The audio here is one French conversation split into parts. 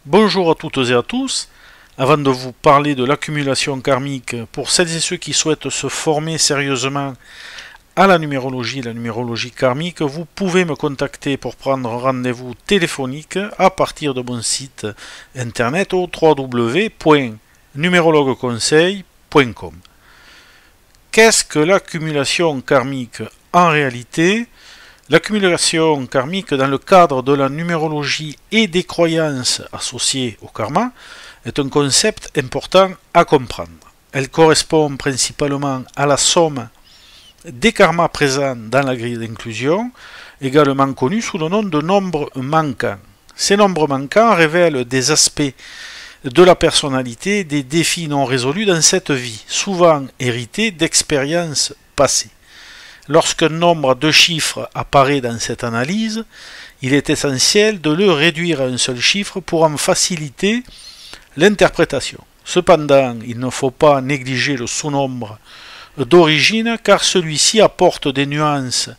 Bonjour à toutes et à tous. Avant de vous parler de l'accumulation karmique, pour celles et ceux qui souhaitent se former sérieusement à la numérologie karmique, vous pouvez me contacter pour prendre un rendez-vous téléphonique à partir de mon site internet au www.numérologueconseil.com. Qu'est-ce que l'accumulation karmique en réalité? L'accumulation karmique dans le cadre de la numérologie et des croyances associées au karma est un concept important à comprendre. Elle correspond principalement à la somme des karmas présents dans la grille d'inclusion, également connue sous le nom de nombres manquants. Ces nombres manquants révèlent des aspects de la personnalité, des défis non résolus dans cette vie, souvent hérités d'expériences passées. Lorsqu'un nombre de chiffres apparaît dans cette analyse, il est essentiel de le réduire à un seul chiffre pour en faciliter l'interprétation. Cependant, il ne faut pas négliger le sous-nombre d'origine car celui-ci apporte des nuances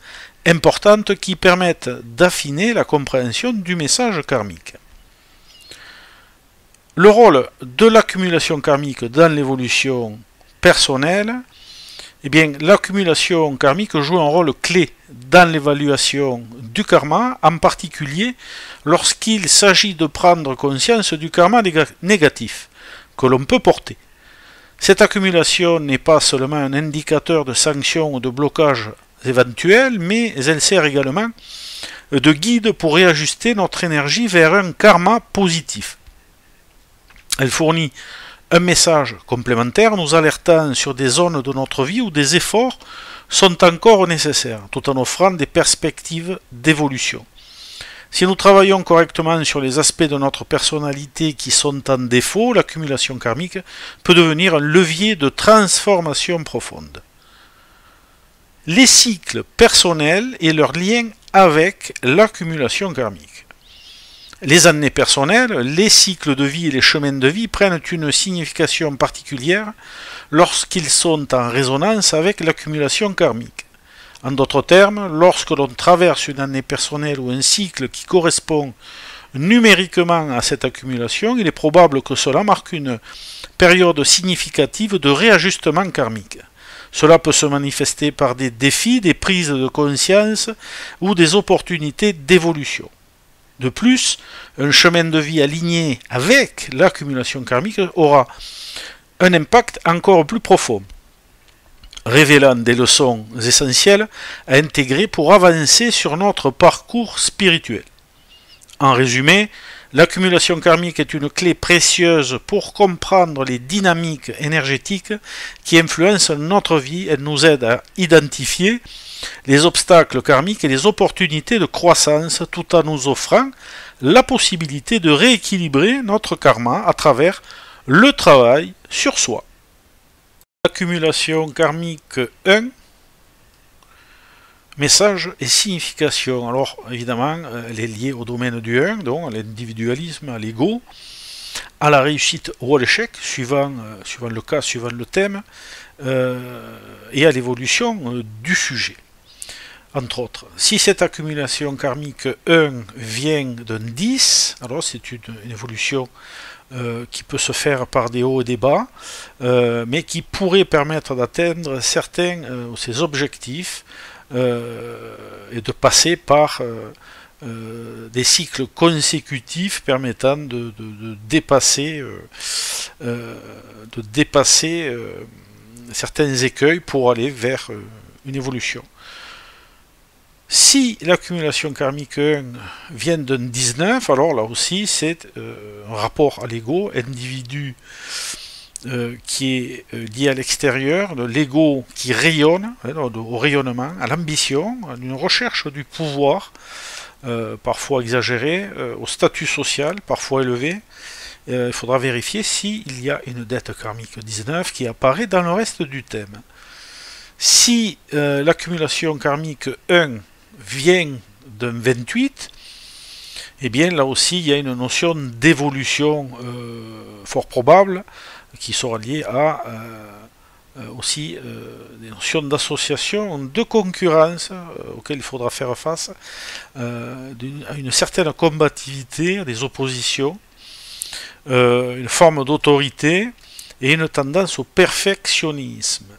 importantes qui permettent d'affiner la compréhension du message karmique. Le rôle de l'accumulation karmique dans l'évolution personnelle, l'accumulation karmique joue un rôle clé dans l'évaluation du karma, en particulier lorsqu'il s'agit de prendre conscience du karma négatif que l'on peut porter. Cette accumulation n'est pas seulement un indicateur de sanctions ou de blocages éventuels, mais elle sert également de guide pour réajuster notre énergie vers un karma positif. Elle fournit un message complémentaire nous alertant sur des zones de notre vie où des efforts sont encore nécessaires, tout en offrant des perspectives d'évolution. Si nous travaillons correctement sur les aspects de notre personnalité qui sont en défaut, l'accumulation karmique peut devenir un levier de transformation profonde. Les cycles personnels et leur lien avec l'accumulation karmique. Les années personnelles, les cycles de vie et les chemins de vie prennent une signification particulière lorsqu'ils sont en résonance avec l'accumulation karmique. En d'autres termes, lorsque l'on traverse une année personnelle ou un cycle qui correspond numériquement à cette accumulation, il est probable que cela marque une période significative de réajustement karmique. Cela peut se manifester par des défis, des prises de conscience ou des opportunités d'évolution. De plus, un chemin de vie aligné avec l'accumulation karmique aura un impact encore plus profond, révélant des leçons essentielles à intégrer pour avancer sur notre parcours spirituel. En résumé, l'accumulation karmique est une clé précieuse pour comprendre les dynamiques énergétiques qui influencent notre vie. Elle nous aide à identifier les obstacles karmiques et les opportunités de croissance tout en nous offrant la possibilité de rééquilibrer notre karma à travers le travail sur soi. Accumulation karmique 1, message et signification. Alors évidemment, elle est liée au domaine du 1, donc à l'individualisme, à l'ego, à la réussite ou à l'échec, suivant le cas, suivant le thème, et à l'évolution du sujet. Entre autres, si cette accumulation karmique 1 vient d'un 10, alors c'est une évolution qui peut se faire par des hauts et des bas, mais qui pourrait permettre d'atteindre certains de ses objectifs et de passer par des cycles consécutifs permettant de dépasser certains écueils pour aller vers une évolution. Si l'accumulation karmique 1 vient d'un 19, alors là aussi c'est un rapport à l'ego, individu qui est lié à l'extérieur, de l'ego qui rayonne, au rayonnement, à l'ambition, à une recherche du pouvoir, parfois exagéré, au statut social, parfois élevé. Il faudra vérifier s'il y a une dette karmique 19 qui apparaît dans le reste du thème. Si l'accumulation karmique 1 vient d'un 28, eh bien là aussi il y a une notion d'évolution fort probable qui sera liée à aussi des notions d'association, de concurrence auxquelles il faudra faire face, à une certaine combativité, à des oppositions, une forme d'autorité et une tendance au perfectionnisme.